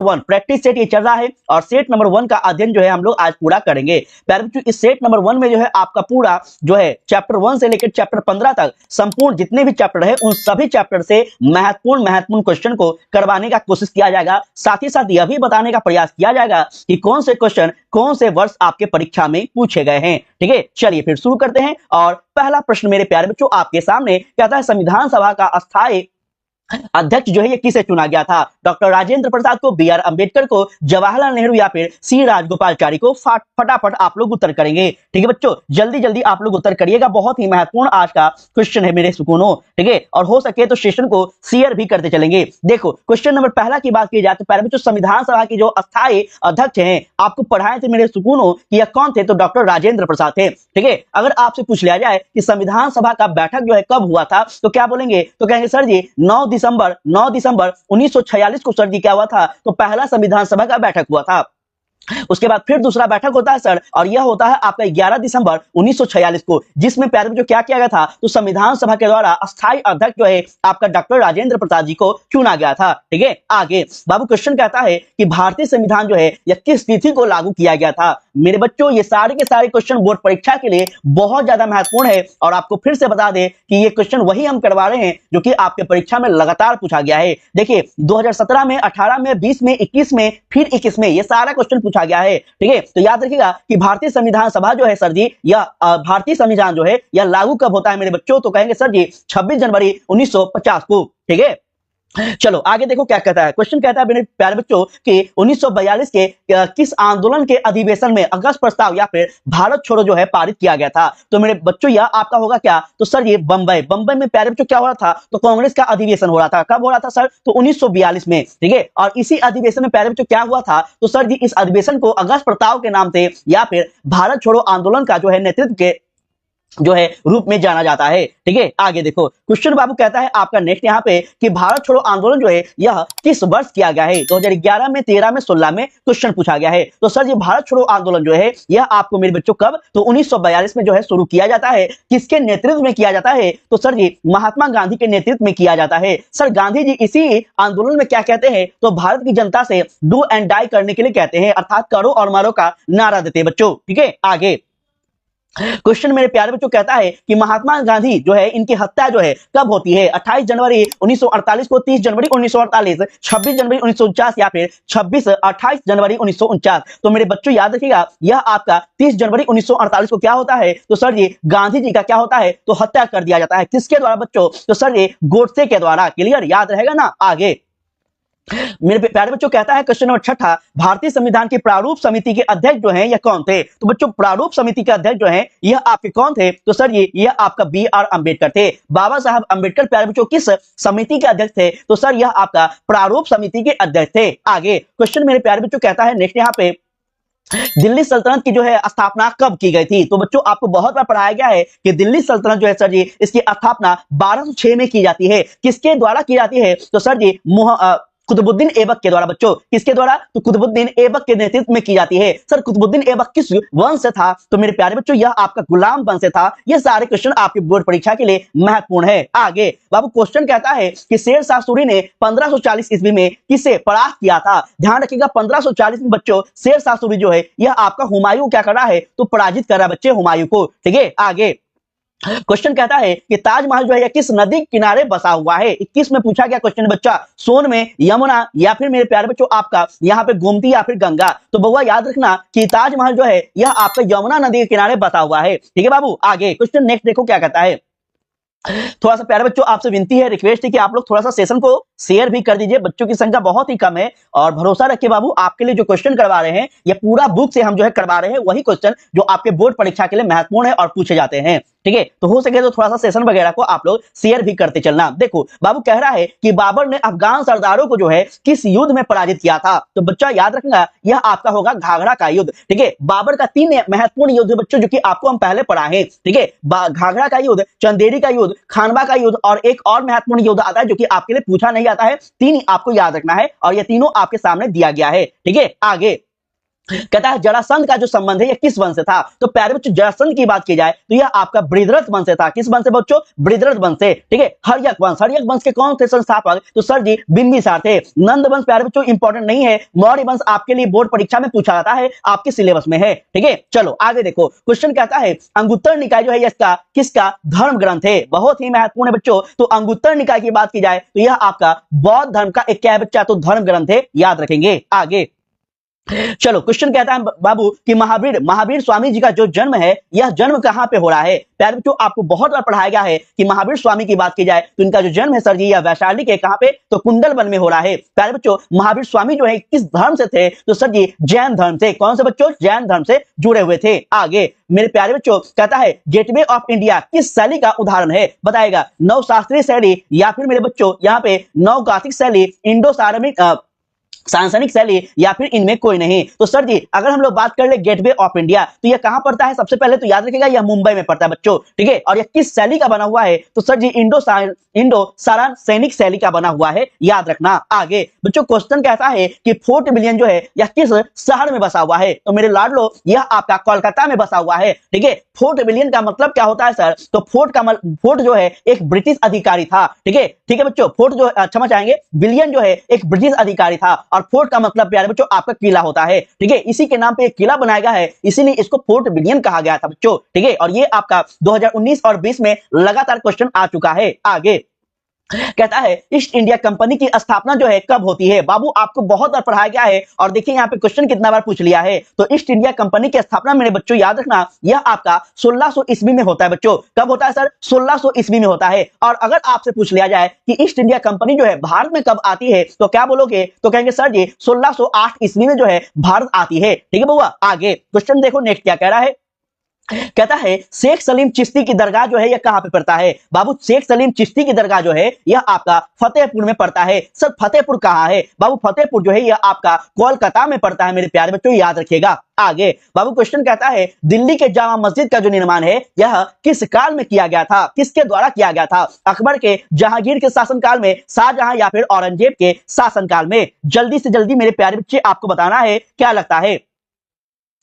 One practice set ये चल रहा है और सेट नंबर 1 का अध्ययन जो है हम लोग आज पूरा करेंगे। प्यारे बच्चों, इस सेट नंबर 1 में जो है आपका पूरा जो है चैप्टर 1 से लेकर चैप्टर 15 तक संपूर्ण जितने भी चैप्टर है उन सभी चैप्टर से महत्वपूर्ण क्वेश्चन को करवाने का कोशिश किया जाएगा। साथ ही साथ यह भी बताने का प्रयास किया जाएगा कि कौन से क्वेश्चन कौन से वर्ष आपके परीक्षा में पूछे गए हैं। ठीक है, चलिए फिर शुरू करते हैं। और पहला प्रश्न मेरे प्यारे बच्चों आपके सामने कहता है, संविधान सभा का अस्थायी अध्यक्ष जो है ये किसे चुना गया था? डॉक्टर राजेंद्र प्रसाद को, बी आर अम्बेडकर को, जवाहरलाल नेहरू या फिर सी राजगोपालचारी को? फटाफट आप लोग उत्तर करेंगे। ठीक है बच्चों, जल्दी जल्दी आप लोग उत्तर करिएगा। बहुत ही महत्वपूर्ण आज का क्वेश्चन है मेरे सुकूनों। ठीक है, और हो सके तो सेशन को शेयर भी करते चलेंगे। देखो क्वेश्चन नंबर पहला की बात की जाए तो पहले बच्चों संविधान सभा की जो अस्थायी अध्यक्ष हैं आपको पढ़ाए थे मेरे सुकूनों कि यह कौन थे? तो डॉक्टर राजेंद्र प्रसाद थे। ठीक है, अगर आपसे पूछ लिया जाए कि संविधान सभा का बैठक जो है कब हुआ था तो क्या बोलेंगे? तो कहेंगे सर जी 9 दिसंबर 1946 को सर जी क्या हुआ था? तो पहला संविधान सभा का बैठक हुआ था। उसके बाद फिर दूसरा बैठक होता है सर, और यह होता है आपका 11 दिसंबर 1946 को, जिसमें प्यारे बच्चों क्या किया गया था? तो संविधान सभा के द्वारा अस्थायी अध्यक्ष जो है आपका डॉक्टर राजेंद्र प्रसाद जी को चुना गया था। ठीक है, आगे बाबू क्वेश्चन कहता है कि भारतीय संविधान जो है यह किस तिथि को लागू किया गया था? मेरे बच्चों ये सारे के सारे क्वेश्चन बोर्ड परीक्षा के लिए बहुत ज्यादा महत्वपूर्ण है और आपको फिर से बता दें कि ये क्वेश्चन वही हम करवा रहे हैं जो कि आपके परीक्षा में लगातार पूछा गया है। देखिए 2017 में, 18 में, 20 में, 21 में, फिर 21 में ये सारा क्वेश्चन पूछा गया है। ठीक है, तो याद रखिएगा कि भारतीय संविधान सभा जो है सर जी या भारतीय संविधान जो है यह लागू कब होता है मेरे बच्चों? तो कहेंगे सर जी 26 जनवरी 1950 को। ठीक है, चलो आगे देखो क्या कहता है। क्वेश्चन कहता है मेरे प्यारे बच्चों कि 1942 के किस आंदोलन के अधिवेशन में अगस्त प्रस्ताव या फिर भारत छोड़ो जो है पारित किया गया था? तो मेरे बच्चों यह आपका होगा क्या? तो सर ये बंबई में प्यारे बच्चों क्या हो रहा था? तो कांग्रेस का अधिवेशन हो रहा था। कब हो रहा था सर? तो 1942 में। ठीक है, और इसी अधिवेशन में प्यारे बच्चों क्या हुआ था? तो सर जी इस अधिवेशन को अगस्त प्रस्ताव के नाम से या फिर भारत छोड़ो आंदोलन का जो है नेतृत्व के जो है रूप में जाना जाता है। ठीक है, आगे देखो क्वेश्चन बाबू कहता है आपका नेक्स्ट यहाँ पे कि भारत छोड़ो आंदोलन जो है यह किस वर्ष किया गया है? 2011 में, 13 में, 16 में क्वेश्चन पूछा गया है। तो सर ये भारत छोड़ो आंदोलन जो है यह आपको मेरे बच्चों कब? तो 1942 में जो है शुरू किया जाता है। किसके नेतृत्व में किया जाता है? तो सर जी महात्मा गांधी के नेतृत्व में किया जाता है। सर गांधी जी इसी आंदोलन में क्या कहते हैं? तो भारत की जनता से डू एंड डाई करने के लिए कहते हैं, अर्थात करो और मारो का नारा देते हैं बच्चों। ठीक है, आगे क्वेश्चन मेरे प्यारे बच्चों कहता है कि महात्मा गांधी जो है इनकी हत्या जो है कब होती है? 28 जनवरी 1948 को, 30 जनवरी 1948, 26 जनवरी 1949 या फिर 28 जनवरी 1949? तो मेरे बच्चों याद रखिएगा यह आपका 30 जनवरी 1948 को क्या होता है? तो सर ये गांधी जी का क्या होता है? तो हत्या कर दिया जाता है। किसके द्वारा बच्चों? तो सर ये गोडसे के द्वारा। क्लियर, याद रहेगा ना? आगे मेरे प्यारे बच्चों कहता है क्वेश्चन नंबर 6, भारतीय संविधान की प्रारूप समिति के अध्यक्ष जो हैं यह कौन थे? तो बच्चों प्रारूप समिति के अध्यक्ष जो हैं यह आपके कौन थे? तो सर यह आपका बी आर अम्बेडकर थे। बाबा साहब अम्बेडकर प्यारे बच्चों किस समिति के अध्यक्ष थे? तो सर यह आपका प्रारूप समिति के अध्यक्ष थे। आगे क्वेश्चन मेरे प्यारे बच्चों कहता है नेक्स्ट यहाँ पे दिल्ली सल्तनत की जो है स्थापना कब की गई थी? तो बच्चों आपको बहुत बार पढ़ाया गया है कि दिल्ली सल्तनत जो है सर जी इसकी स्थापना 1206 में की जाती है। किसके द्वारा की जाती है? तो सर जी कुतुबुद्दीन ऐबक के द्वारा। बच्चों किसके द्वारा? तो कुतुबुद्दीन ऐबक के नेतृत्व में की जाती है। सर कुतुबुद्दीन ऐबक किस वंश से था? तो मेरे प्यारे बच्चों यह आपका गुलाम वंश से था। ये सारे क्वेश्चन आपके बोर्ड परीक्षा के लिए महत्वपूर्ण है। आगे बाबू क्वेश्चन कहता है कि शेर शाह सूरी ने 1540 ईस्वी में किसे परास्त किया था? ध्यान रखिएगा 1540 में बच्चों शेर शाह सूरी जो है यह आपका हुमायूं क्या कर रहा है? तो पराजित कर रहा है बच्चे हुमायूं को। ठीक है, आगे क्वेश्चन कहता है कि ताजमहल जो है किस नदी के किनारे बसा हुआ है? 21 में पूछा गया क्वेश्चन बच्चा, सोन में, यमुना या फिर मेरे प्यारे बच्चों आपका यहाँ पे गोमती या फिर गंगा? तो बउआ याद रखना कि ताजमहल जो है यह आपका यमुना नदी के किनारे बसा हुआ है। ठीक है बाबू, आगे क्वेश्चन नेक्स्ट देखो क्या कहता है। थोड़ा सा प्यारे बच्चों आपसे विनती है, रिक्वेस्ट है कि आप लोग थोड़ा सा सेशन को शेयर भी कर दीजिए। बच्चों की संख्या बहुत ही कम है और भरोसा रखिए बाबू आपके लिए जो क्वेश्चन करवा रहे हैं ये पूरा बुक से हम जो है करवा रहे हैं, वही क्वेश्चन जो आपके बोर्ड परीक्षा के लिए महत्वपूर्ण है और पूछे जाते हैं। ठीक है, तो हो सके तो थोड़ा सा सेशन वगैरह को आप लोग शेयर भी करते चलना। देखो बाबू कह रहा है कि बाबर ने अफगान सरदारों को जो है किस युद्ध में पराजित किया था? तो बच्चा याद रखना यह आपका होगा घाघरा का युद्ध। ठीक है, बाबर का 3 महत्वपूर्ण युद्ध बच्चों जो कि आपको हम पहले पढ़ाए। ठीक है, घाघरा का युद्ध, चंदेरी का युद्ध, खानवा का युद्ध और एक और महत्वपूर्ण युद्ध आता है जो कि आपके लिए पूछा नहीं जाता है। 3 आपको याद रखना है और ये तीनों आपके सामने दिया गया है। ठीक है, आगे कहता है जरासंध का जो संबंध है यह किस वंश से था? तो प्यारे बच्चों जरासंध की बात की जाए तो यह आपका बृहद्रथ वंश से था। किस वंश से बच्चों? बृहद्रथ वंश से। ठीक है। हर्यक वंश के कौन थे संस्थापक? तो सर जी बिंबिसार थे। नंद वंश प्यारे बच्चों इंपॉर्टेंट नहीं है। मौर्य वंश आपके लिए बोर्ड परीक्षा में पूछा जाता है, आपके सिलेबस में है। ठीक है। चलो आगे देखो, क्वेश्चन कहता है अंगुत्तर निकाय जो है इसका किसका धर्म ग्रंथ है? बहुत ही महत्वपूर्ण है बच्चों। तो अंगुत्तर निकाय की बात की जाए तो यह आपका बौद्ध धर्म का एक क्या है बच्चा? तो धर्म ग्रंथ है, याद रखेंगे। आगे चलो, क्वेश्चन कहता है बाबू कि महावीर स्वामी जी का जो जन्म है यह जन्म कहां पे हो रहा है? प्यारे बच्चों आपको बहुत बार पढ़ाया गया है कि महावीर स्वामी की बात की जाए तो इनका जो जन्म है सर जी यह वैशाली के कहां पे? तो कुंडलवन में हो रहा है। प्यारे बच्चों महावीर स्वामी जो है किस धर्म से थे? तो सर जी जैन धर्म से। कौन से बच्चों? जैन धर्म से जुड़े हुए थे। आगे मेरे प्यारे बच्चों कहता है गेटवे ऑफ इंडिया किस शैली का उदाहरण है? बताएगा नव शास्त्रीय शैली या फिर मेरे बच्चों यहाँ पे नव गॉथिक शैली, इंडो सांसनिक शैली या फिर इनमें कोई नहीं। तो सर जी अगर हम लोग बात कर ले गेटवे ऑफ इंडिया तो यह कहां पड़ता है? सबसे पहले तो याद रखिएगा यह मुंबई में पड़ता है बच्चों। ठीक है। और यह किस शैली का बना हुआ है? तो सर जी इंडो सारासैनिक शैली का बना हुआ है, याद रखना। आगे बच्चों क्वेश्चन कहता है कि फोर्ट विलियम जो है यह किस शहर में बसा हुआ है? तो मेरे लाडलो यह आपका कोलकाता में बसा हुआ है। ठीक है। फोर्ट विलियम का मतलब क्या होता है सर? तो फोर्ट जो है एक ब्रिटिश अधिकारी था। ठीक है। ठीक है बच्चों, फोर्ट जो क्षमा चाहेंगे विलियम जो है एक ब्रिटिश अधिकारी था और फोर्ट का मतलब प्यारे बच्चों आपका किला होता है। ठीक है। इसी के नाम पे एक किला बनाया गया है, इसीलिए इसको फोर्ट विलियम कहा गया था बच्चों। ठीक है। और ये आपका 2019 और 20 में लगातार क्वेश्चन आ चुका है। आगे कहता है ईस्ट इंडिया कंपनी की स्थापना जो है कब होती है? बाबू आपको बहुत बार पढ़ाया गया है और देखिए यहाँ पे क्वेश्चन कितना बार पूछ लिया है। तो ईस्ट इंडिया कंपनी की स्थापना मेरे बच्चों याद रखना यह आपका 1600 ईस्वी में होता है बच्चों। कब होता है सर? 1600 ईस्वी में होता है। और अगर आपसे पूछ लिया जाए कि ईस्ट इंडिया कंपनी जो है भारत में कब आती है तो क्या बोलोगे? तो कहेंगे सर जी 1608 ईस्वी में जो है भारत आती है। ठीक है बउआ। आगे क्वेश्चन देखो नेक्स्ट क्या कह रहा है। कहता है शेख सलीम चिश्ती की दरगाह जो है यह कहां पे पड़ता है? बाबू शेख सलीम चिश्ती की दरगाह जो है यह आपका फतेहपुर में पड़ता है। सर फतेहपुर कहां है? बाबू फतेहपुर जो है यह आपका कोलकाता में पड़ता है मेरे प्यारे बच्चों, याद रखिएगा। आगे बाबू क्वेश्चन कहता है दिल्ली के जामा मस्जिद का जो निर्माण है यह किस काल में किया गया था? किसके द्वारा किया गया था? अकबर के, जहांगीर के शासनकाल में, शाहजहां या फिर औरंगजेब के शासनकाल में? जल्दी से जल्दी मेरे प्यारे बच्चे आपको बताना है, क्या लगता है?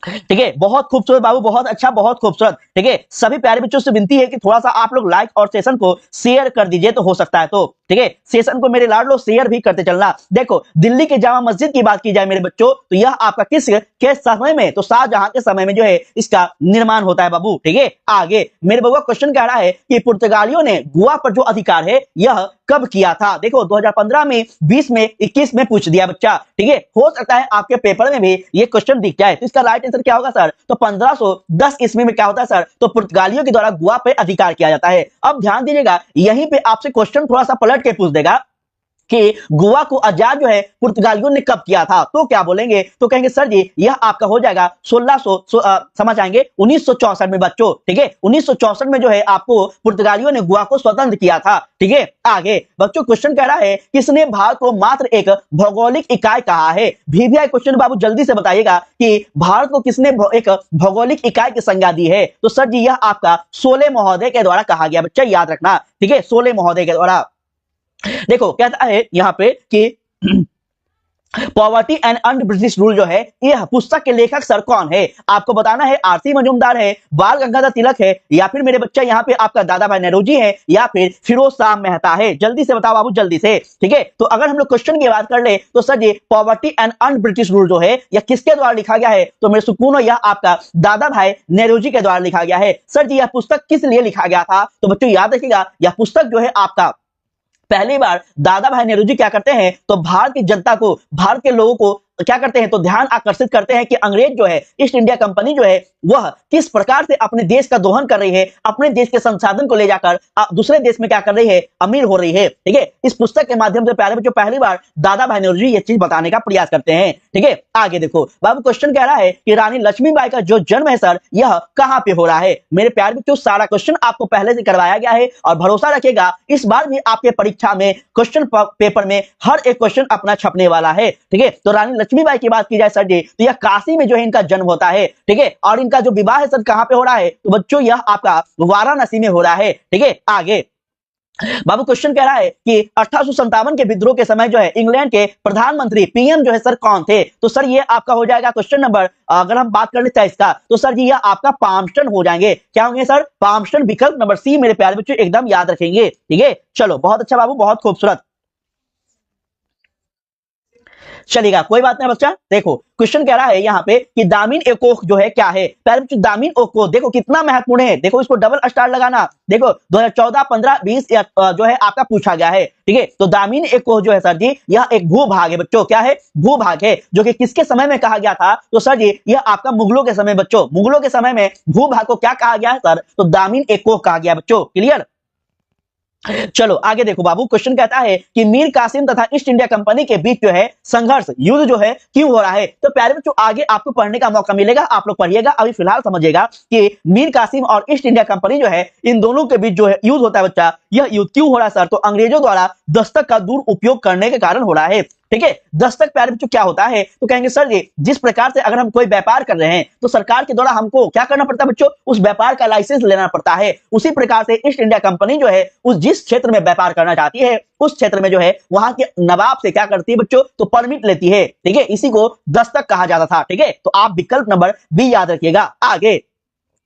ठीक है। बहुत खूबसूरत बाबू, बहुत अच्छा, बहुत खूबसूरत। ठीक है। सभी प्यारे बच्चों से विनती है कि थोड़ा सा आप लोग लाइक और सेशन को शेयर कर दीजिए तो हो सकता है। तो ठीक है, सेशन को मेरे लाडलो शेयर भी करते चलना। देखो दिल्ली के जामा मस्जिद की बात की जाए मेरे बच्चों तो यह आपका किस के समय में? तो शाहजहां के समय में जो है इसका निर्माण होता है बाबू। ठीक है। आगे मेरे बउआ क्वेश्चन कह रहा है कि पुर्तगालियों ने गोवा पर जो अधिकार है यह कब किया था? देखो 2015 में, 20 में, 21 में पूछ दिया बच्चा। ठीक है। हो सकता है आपके पेपर में भी ये क्वेश्चन दिख जाए। तो इसका राइट आंसर क्या होगा सर? तो 1510 ईस्वी में क्या होता है सर? तो पुर्तगालियों के द्वारा गोवा पे अधिकार किया जाता है। अब ध्यान दीजिएगा यहीं पे आपसे क्वेश्चन थोड़ा सा पलट के पूछ देगा कि गोवा को आजाद जो है पुर्तगालियों ने कब किया था? तो क्या बोलेंगे? तो कहेंगे सर जी यह आपका हो जाएगा 1600 समझ आएंगे 1964 में बच्चों। ठीक है। 1964 में जो है आपको पुर्तगालियों ने गोवा को स्वतंत्र किया था। ठीक है। आगे बच्चों क्वेश्चन कह रहा है किसने भारत को मात्र एक भौगोलिक इकाई कहा है? VVI क्वेश्चन बाबू जल्दी से बताइएगा कि भारत को किसने एक भौगोलिक इकाई की संज्ञा दी है? तो सर जी यह आपका सोले महोदय के द्वारा कहा गया बच्चा, याद रखना। ठीक है। सोले महोदय के द्वारा। देखो कहता है यहां पे कि poverty and earned British rule जो है यह पुस्तक के लेखक सर कौन है? आपको बताना है आरसी मजूमदार है, बाल गंगाधर तिलक है, या फिर मेरे बच्चा यहाँ पे आपका दादा भाई नेहरूजी है, या फिर फिरोज शाह मेहता है। जल्दी से बताओ बाबू, जल्दी से। ठीक है। तो अगर हम लोग क्वेश्चन की बात कर ले तो sir ji poverty and earned British rule जो है यह किसके द्वारा लिखा गया है? तो मेरे सुकून हो, यह आपका दादा भाई नेहरूजी के द्वारा लिखा गया है। सर जी यह पुस्तक किस लिए लिखा गया था? तो बच्चों याद रखिएगा यह पुस्तक जो है आपका पहली बार दादा भाई नेहरू जी क्या करते हैं तो भारत की जनता को, भारत के लोगों को क्या करते हैं तो ध्यान आकर्षित करते हैं कि अंग्रेज जो है, ईस्ट इंडिया कंपनी जो है वह किस प्रकार से अपने देश का दोहन कर रही है, अपने देश के संसाधन को ले जाकर दूसरे देश में क्या कर रही है, अमीर हो रही है। ठीक है। इस पुस्तक के माध्यम से प्यारे बच्चों पहली बार दादा भाई नेहरू जी ये चीज बताने का प्रयास करते हैं। ठीक है। आगे देखो बाबू क्वेश्चन कह रहा है कि रानी लक्ष्मीबाई का जो जन्म है सर यह कहां पे हो रहा है? मेरे प्यारे बच्चों सारा क्वेश्चन आपको पहले से करवाया गया है और भरोसा रखिएगा इस बार भी आपके परीक्षा में क्वेश्चन पेपर में हर एक क्वेश्चन अपना छपने वाला है। ठीक है। तो रानी लक्ष्मीबाई की बात की जाए सर जी तो यह काशी में जो है इनका जन्म होता है। ठीक है। और इनका जो विवाह है सर कहां पे हो रहा है? तो बच्चों यह आपका वाराणसी में हो रहा है। ठीक है। आगे बाबू क्वेश्चन कह रहा है कि 1857 के विद्रोह के समय जो है इंग्लैंड के प्रधानमंत्री पीएम जो है सर कौन थे? तो सर ये आपका हो जाएगा क्वेश्चन नंबर, अगर हम बात कर लेते हैं इसका, तो सर जी ये आपका पामस्टन हो जाएंगे। क्या होंगे सर? पामस्टन। विकल्प नंबर सी मेरे प्यारे बच्चों एकदम याद रखेंगे। ठीक है, चलो बहुत अच्छा बाबू, बहुत खूबसूरत। चलेगा, कोई बात नहीं बच्चा। देखो क्वेश्चन कह रहा है यहाँ पे कि दामिन एकोक जो है क्या है? पहले बच्चों दामिन एकोक देखो कितना महत्वपूर्ण है, देखो इसको डबल स्टार लगाना। देखो 2014, 15, 20 जो है आपका पूछा गया है। ठीक है, तो दामिन एकोक जो है सर जी यह एक भूभाग है बच्चों। क्या है? भूभाग है, जो कि किसके समय में कहा गया था? तो सर जी यह आपका मुगलों के समय बच्चों, मुगलों के समय में भूभाग को क्या कहा गया है सर? तो दामिन एकोक कहा गया बच्चों। क्लियर? चलो आगे देखो बाबू, क्वेश्चन कहता है कि मीर कासिम तथा ईस्ट इंडिया कंपनी के बीच जो है संघर्ष, युद्ध जो है क्यों हो रहा है? तो प्यारे बच्चों आगे आपको पढ़ने का मौका मिलेगा, आप लोग पढ़िएगा। अभी फिलहाल समझिएगा कि मीर कासिम और ईस्ट इंडिया कंपनी जो है इन दोनों के बीच जो है युद्ध होता है बच्चा। यह युद्ध क्यों हो रहा है सर? तो अंग्रेजों द्वारा दस्तक का दुरुपयोग करने के कारण हो रहा है। ठीक है, दस्तक प्यारे बच्चों क्या होता है? तो कहेंगे सर जी जिस प्रकार से अगर हम कोई व्यापार कर रहे हैं तो सरकार के द्वारा हमको क्या करना पड़ता है बच्चों? उस व्यापार का लाइसेंस लेना पड़ता है। उसी प्रकार से ईस्ट इंडिया कंपनी जो है उस जिस क्षेत्र में व्यापार करना चाहती है उस क्षेत्र में जो है वहां के नवाब से क्या करती है बच्चों? तो परमिट लेती है। ठीक है, इसी को दस्तक कहा जाता था। ठीक है, तो आप विकल्प नंबर बी याद रखिएगा। आगे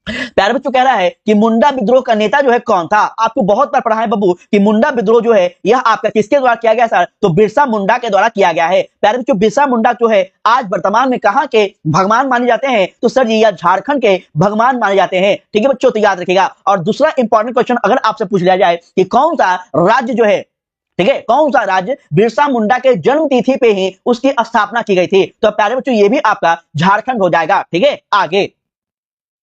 प्यारे बच्चों कह रहा है कि मुंडा विद्रोह का नेता जो है कौन था? आपको बहुत बार पढ़ा है बाबू कि मुंडा विद्रोह जो है यह आपका किसके द्वारा किया गया सर? तो बिरसा मुंडा के द्वारा किया गया है। प्यारे बच्चों बिरसा मुंडा जो है आज वर्तमान में कहां के भगवान माने जाते हैं? तो सर जी यह झारखंड के भगवान माने जाते हैं। ठीक है बच्चों, तो याद रखिएगा। और दूसरा इंपॉर्टेंट क्वेश्चन अगर आपसे पूछ लिया जाए कि कौन सा राज्य जो है, ठीक है, कौन सा राज्य बिरसा मुंडा के जन्म तिथि पे ही उसकी स्थापना की गई थी? तो प्यारे बच्चों ये भी आपका झारखंड हो जाएगा। ठीक है, आगे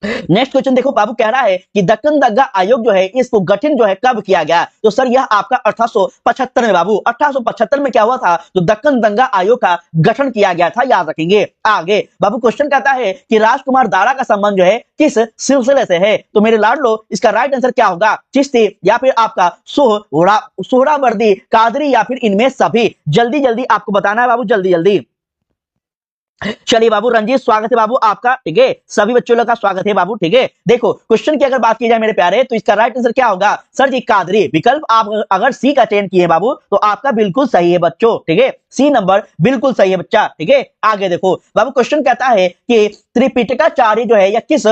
नेक्स्ट क्वेश्चन देखो बाबू कह रहा है कि दक्कन दंगा आयोग जो है इसको गठन जो है कब किया गया? तो सर यह आपका 1875 में बाबू, 1875 में क्या हुआ था? तो दक्कन दंगा आयोग का गठन किया गया था, याद रखेंगे। आगे बाबू क्वेश्चन कहता है कि राजकुमार दारा का संबंध जो है किस सिलसिले से है? तो मेरे लाडलो इसका राइट आंसर क्या होगा? चिश्ती या फिर आपका सोहरावर्दी, कादरी या फिर इनमें सभी? जल्दी जल्दी आपको बताना है बाबू, जल्दी जल्दी। चलिए बाबू रंजीत स्वागत है बाबू आपका। ठीक है, सभी बच्चों लोग का स्वागत है बाबू। ठीक है, देखो क्वेश्चन की अगर बात की जाए मेरे प्यारे तो इसका राइट आंसर क्या होगा? सर जी कादरी। विकल्प आप अगर सी का चयन किए बाबू तो आपका बिल्कुल सही है बच्चों। ठीक है, सी नंबर बिल्कुल सही है बच्चा। ठीक है, आगे देखो बाबू क्वेश्चन कहता है कि त्रिपिटकाचार्य जो है या किस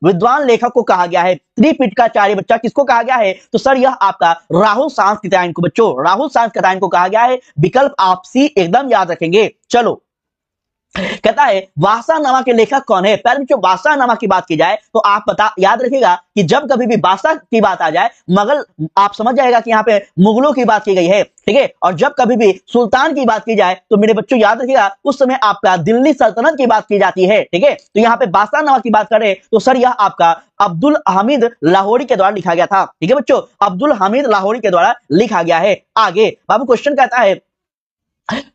विद्वान लेखक को कहा गया है? त्रिपिटकाचार्य बच्चा किसको कहा गया है? तो सर यह आपका राहुल सांस्कृत्यायन को बच्चों, राहुल सांस्कृत्यायन को कहा गया है। विकल्प आप सी एकदम याद रखेंगे। चलो कहता है वासानामा के लेखक कौन है? पहले जो वासानामा की बात की जाए तो आप याद रखिएगा कि जब कभी भी बादशाह की बात आ जाए, मगल, आप समझ जाएगा कि यहाँ पे मुगलों की बात की गई है। ठीक है, और जब कभी भी सुल्तान की बात की जाए तो मेरे बच्चों याद रखिएगा उस समय आपका दिल्ली सल्तनत की बात की जाती है। ठीक है, तो यहाँ पे वासानामा की बात करें तो सर यह आपका अब्दुल हमीद लाहौरी के द्वारा लिखा गया था। ठीक है बच्चों, अब्दुल हमीद लाहौरी के द्वारा लिखा गया है। आगे बाबू क्वेश्चन कहता है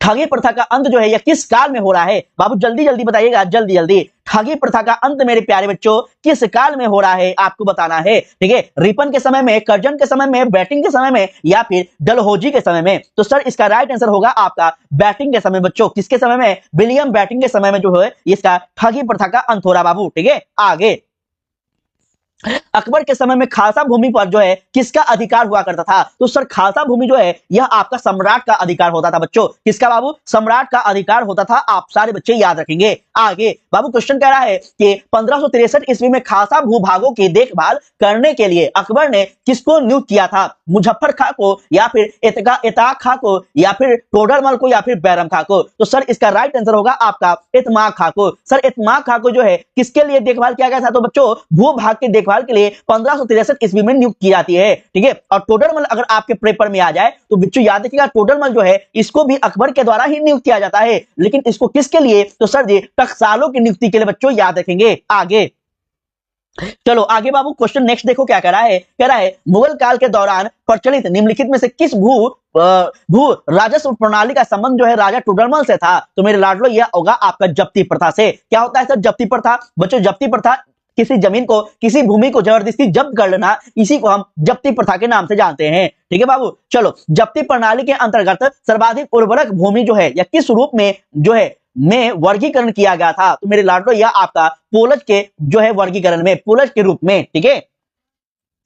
ठगी प्रथा का अंत जो है यह किस काल में हो रहा है? बाबू जल्दी जल्दी बताइएगा, जल्दी जल्दी। ठगी प्रथा का अंत मेरे प्यारे बच्चों किस काल में हो रहा है आपको बताना है। ठीक है, रिपन के समय में, कर्जन के समय में, बैटिंग के समय में या फिर डलहौजी के समय में? तो सर इसका राइट आंसर होगा आपका बैटिंग के समय बच्चों। किसके समय में? विलियम बैटिंग के समय में जो है इसका ठगी प्रथा का अंत हो रहा बाबू। ठीक है, आगे अकबर के समय में खालसा भूमि पर जो है किसका अधिकार हुआ करता था? तो सर खालसा भूमि जो है यह आपका सम्राट का अधिकार होता था बच्चों। किसका बाबू? सम्राट का अधिकार होता था। आप सारे बच्चे याद रखेंगे। आगे बाबू क्वेश्चन कह रहा है कि 1563 ईस्वी में खालसा भूभागों की देखभाल करने के लिए अकबर ने किसको नियुक्त किया था? मुजफ्फर खां को या फिर इताक खां को या फिर टोडरमल को या फिर बैरम खां को? तो सर इसका राइट आंसर होगा आपका इतमाक खां को। सर इतमाक खां को जो है किसके लिए देखभाल किया गया था? तो बच्चों भूभाग के देखभाल के लिए 1563 ईस्वी में नियुक्त की जाती है। ठीक है, और टोडरमल अगर आपके पेपर में आ जाए तो बच्चों याद रखिएगा टोडरमल जो है इसको भी अकबर के द्वारा ही नियुक्त किया जाता है। लेकिन इसको किसके लिए? तो सर जी टकसालों की नियुक्ति के लिए बच्चों, याद रखेंगे। आगे चलो आगे बाबू क्वेश्चन नेक्स्ट देखो क्या कह रहा है। कह रहा है मुगल काल के दौरान प्रचलित निम्नलिखित में से किस भू राजस्व प्रणाली का संबंध जो है राजा टोडरमल से था? तो मेरे लाडलो यह होगा आपका जब्ती प्रथा से। क्या होता है सर जब्ती प्रथा? बच्चों जब्ती प्रथा किसी जमीन को, किसी भूमि को जबरदस्ती जब्त कर लेना, इसी को हम जब्ती प्रथा के नाम से जानते हैं। ठीक है बाबू, चलो जब्ती प्रणाली के अंतर्गत सर्वाधिक उर्वरक भूमि जो है या किस रूप में जो है में वर्गीकरण किया गया था? तो मेरे लाडलो यह आपका पोलज के जो है वर्गीकरण में, पोलज के रूप में। ठीक है,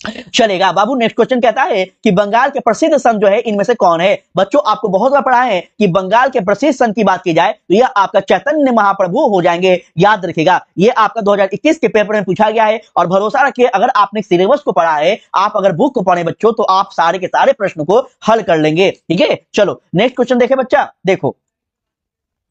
चलेगा बाबू। नेक्स्ट क्वेश्चन कहता है कि बंगाल के प्रसिद्ध संत जो है इनमें से कौन है। बच्चों आपको बहुत बार पढ़ा है कि बंगाल के प्रसिद्ध संत की बात की जाए तो यह आपका चैतन्य महाप्रभु हो जाएंगे। याद रखिएगा ये आपका 2021 के पेपर में पूछा गया है और भरोसा रखिए अगर आपने सिलेबस को पढ़ा है, आप अगर बुक को पढ़े बच्चों, तो आप सारे के सारे प्रश्न को हल कर लेंगे। ठीक है, चलो नेक्स्ट क्वेश्चन देखे बच्चा। देखो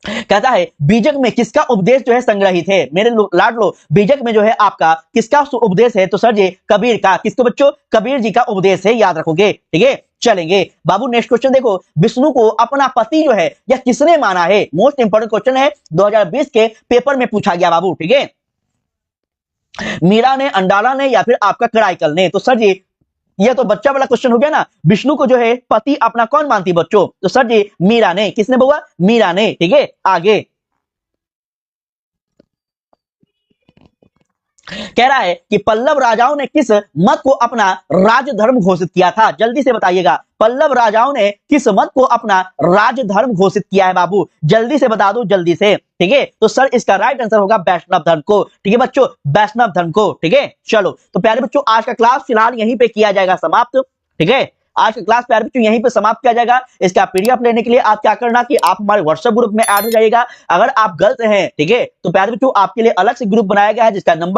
कहता है बीजक में किसका उपदेश जो है संग्रहित है। मेरे लाडलो बीजक में जो है आपका किसका उपदेश है, तो सर जी कबीर का। किसको बच्चों? कबीर जी का उपदेश है, याद रखोगे। ठीक है, चलेंगे बाबू। नेक्स्ट क्वेश्चन देखो, विष्णु को अपना पति जो है यह किसने माना है। मोस्ट इंपोर्टेंट क्वेश्चन है, 2020 के पेपर में पूछा गया बाबू। ठीक है, मीरा ने, अंडाला ने, या फिर आपका कराईकल ने। तो सर जी ये तो बच्चा वाला क्वेश्चन हो गया ना। विष्णु को जो है पति अपना कौन मानती बच्चों, तो सर जी मीरा ने। किसने बोला? मीरा ने। ठीक है, आगे कह रहा है कि पल्लव राजाओं ने किस मत को अपना राजधर्म घोषित किया था। जल्दी से बताइएगा, पल्लव राजाओं ने किस मत को अपना राजधर्म घोषित किया है बाबू, जल्दी से बता दो, जल्दी से। ठीक है, तो सर इसका राइट आंसर होगा वैष्णव धर्म को। ठीक है बच्चों, वैष्णव धर्म को। ठीक है, चलो तो प्यारे बच्चों आज का क्लास फिलहाल यहीं पे किया जाएगा समाप्त। ठीक है, आज का क्लास प्यारे बच्चों यहीं पे समाप्त किया जाएगा। इसका पीडीएफ लेने के लिए आप क्या करना कि आप हमारे व्हाट्सएप ग्रुप में ऐड हो जाइएगा। अगर आप गलत हैं, ठीक है, तो प्यारे बच्चों आपके लिए अलग से ग्रुप बनाया गया है जिसका नंबर